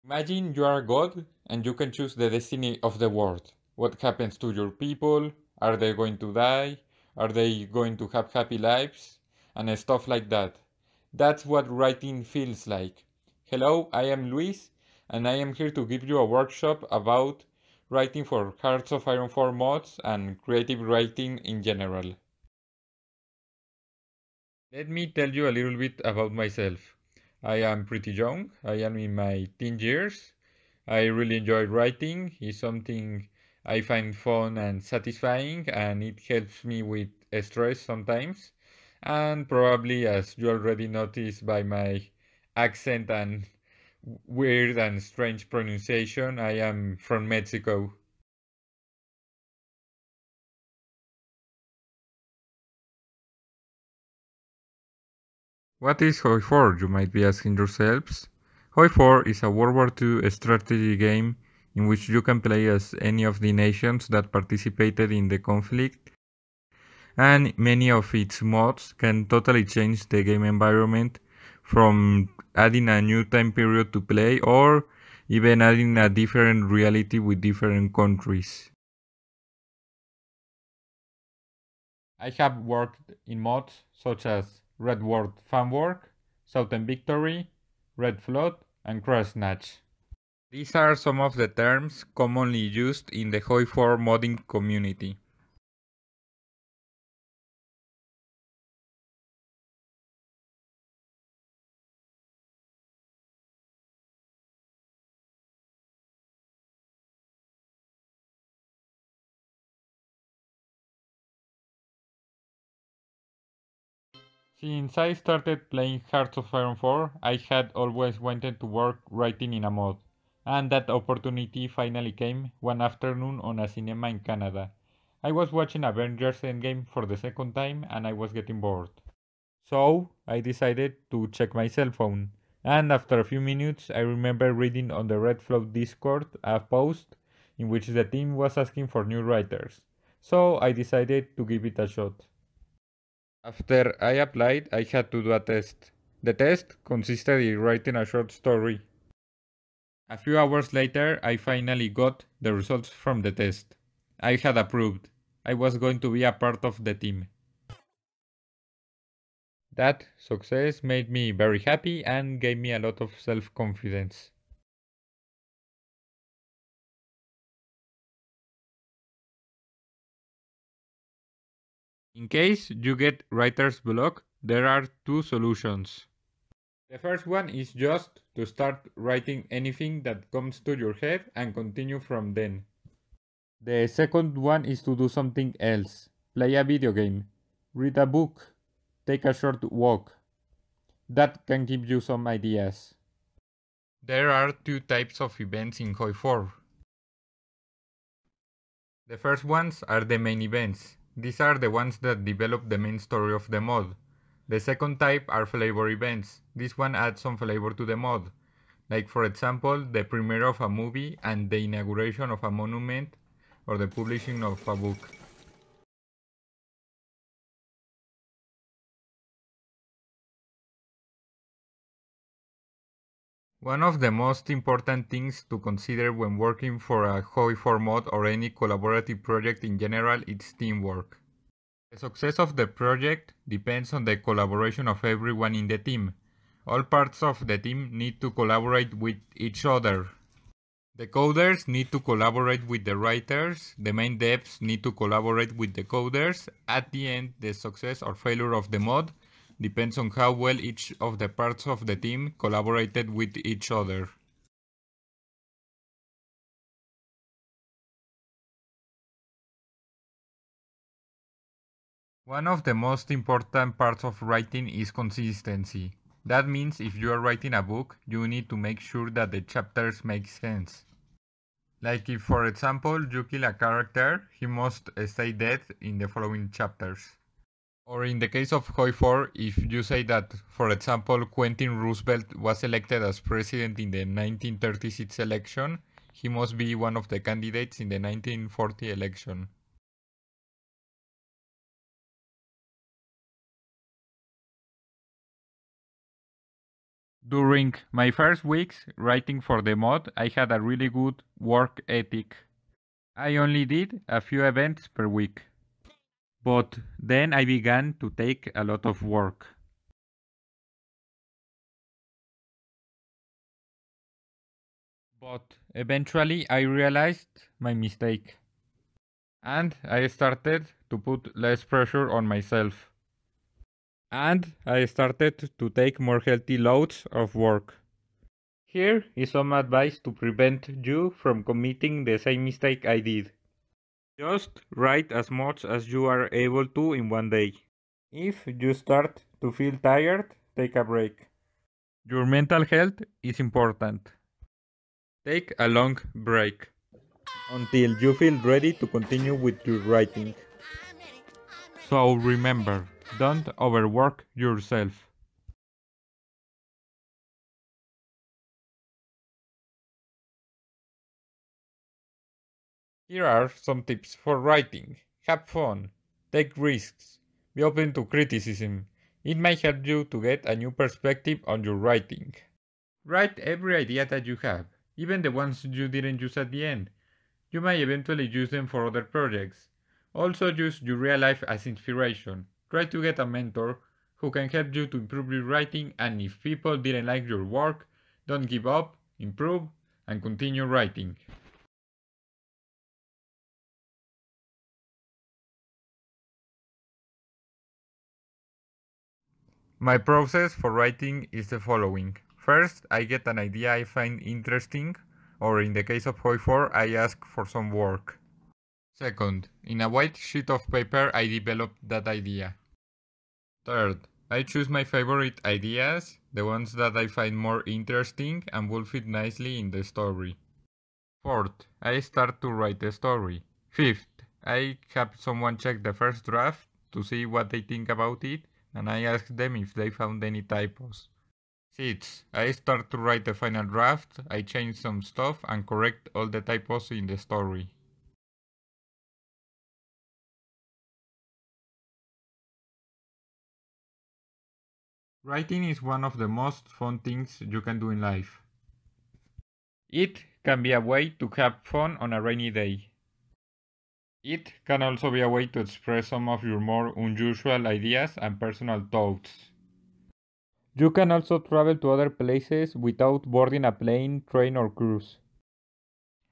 Imagine you are a god and you can choose the destiny of the world. What happens to your people? Are they going to die? Are they going to have happy lives? And stuff like that. That's what writing feels like. Hello, I am Luis, and I am here to give you a workshop about writing for Hearts of Iron 4 mods and creative writing in general. Let me tell you a little bit about myself. I am pretty young. I am in my teen years. I really enjoy writing. It's something I find fun and satisfying, and it helps me with stress sometimes. And probably, as you already noticed by my accent and weird and strange pronunciation, I am from Mexico. What is H0I4, you might be asking yourselves? H0I4 is a World War II strategy game in which you can play as any of the nations that participated in the conflict, and many of its mods can totally change the game environment, from adding a new time period to play or even adding a different reality with different countries. I have worked in mods such as Red World Fanwork, Southern Victory, Red Flood, and Cross Snatch. These are some of the terms commonly used in the H0I4 modding community. Since I started playing Hearts of Iron 4, I had always wanted to work writing in a mod, and that opportunity finally came one afternoon on a cinema in Canada. I was watching Avengers Endgame for the second time and I was getting bored. So I decided to check my cell phone, and after a few minutes I remember reading on the Red Flow Discord a post in which the team was asking for new writers. So I decided to give it a shot. After I applied, I had to do a test. The test consisted in writing a short story. A few hours later, I finally got the results from the test. I had approved. I was going to be a part of the team. That success made me very happy and gave me a lot of self-confidence. In case you get writer's block, there are two solutions. The first one is just to start writing anything that comes to your head and continue from then. The second one is to do something else. Play a video game, read a book, take a short walk. That can give you some ideas. There are two types of events in H0I4. The first ones are the main events. These are the ones that develop the main story of the mod. The second type are flavor events. This one adds some flavor to the mod. Like for example, the premiere of a movie and the inauguration of a monument or the publishing of a book. One of the most important things to consider when working for a H0I4 mod or any collaborative project in general is teamwork. The success of the project depends on the collaboration of everyone in the team. All parts of the team need to collaborate with each other. The coders need to collaborate with the writers, the main devs need to collaborate with the coders. At the end, the success or failure of the mod depends on how well each of the parts of the team collaborated with each other. One of the most important parts of writing is consistency. That means if you are writing a book, you need to make sure that the chapters make sense. Like if, for example, you kill a character, he must stay dead in the following chapters. Or in the case of H0I4, if you say that, for example, Quentin Roosevelt was elected as president in the 1936 election, he must be one of the candidates in the 1940 election. During my first weeks writing for the mod, I had a really good work ethic. I only did a few events per week. But then I began to take a lot of work. But eventually I realized my mistake. And I started to put less pressure on myself. And I started to take more healthy loads of work. Here is some advice to prevent you from committing the same mistake I did. Just write as much as you are able to in one day. If you start to feel tired, take a break. Your mental health is important. Take a long break until you feel ready to continue with your writing. So remember, don't overwork yourself. Here are some tips for writing. Have fun. Take risks. Be open to criticism. It might help you to get a new perspective on your writing. Write every idea that you have, even the ones you didn't use at the end. You may eventually use them for other projects. Also use your real life as inspiration. Try to get a mentor who can help you to improve your writing, and if people didn't like your work, don't give up, improve, and continue writing. My process for writing is the following. First, I get an idea I find interesting, or in the case of H0I4, I ask for some work. Second, in a white sheet of paper, I develop that idea. Third, I choose my favorite ideas, the ones that I find more interesting and will fit nicely in the story. Fourth, I start to write the story. Fifth, I have someone check the first draft to see what they think about it, and I ask them if they found any typos. Sixth, I start to write the final draft, I change some stuff and correct all the typos in the story. Writing is one of the most fun things you can do in life. It can be a way to have fun on a rainy day. It can also be a way to express some of your more unusual ideas and personal thoughts. You can also travel to other places without boarding a plane, train, or cruise.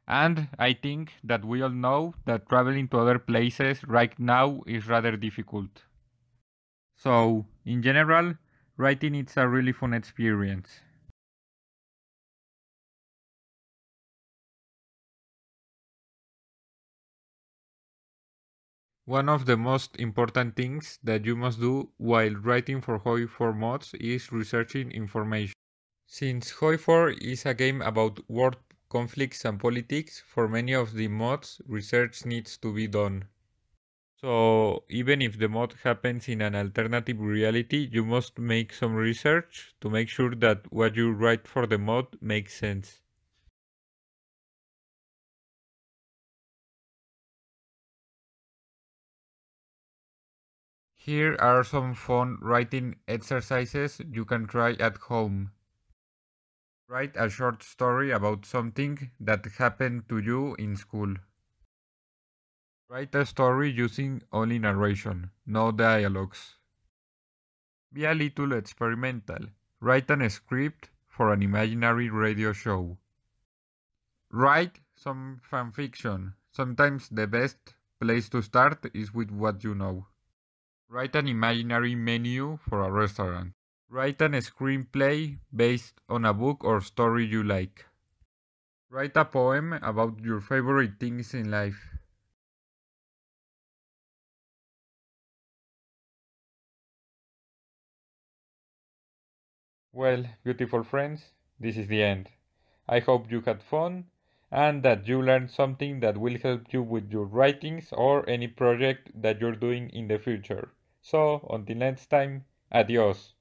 And I think that we all know that traveling to other places right now is rather difficult. So, in general, writing is a really fun experience. One of the most important things that you must do while writing for H0I4 mods is researching information. Since H0I4 is a game about world conflicts and politics, for many of the mods, research needs to be done. So even if the mod happens in an alternative reality, you must make some research to make sure that what you write for the mod makes sense. Here are some fun writing exercises you can try at home. Write a short story about something that happened to you in school. Write a story using only narration, no dialogues. Be a little experimental. Write a script for an imaginary radio show. Write some fanfiction. Sometimes the best place to start is with what you know. Write an imaginary menu for a restaurant. Write a screenplay based on a book or story you like. Write a poem about your favorite things in life. Well, beautiful friends, this is the end. I hope you had fun and that you learned something that will help you with your writings or any project that you're doing in the future. So, until next time, adios.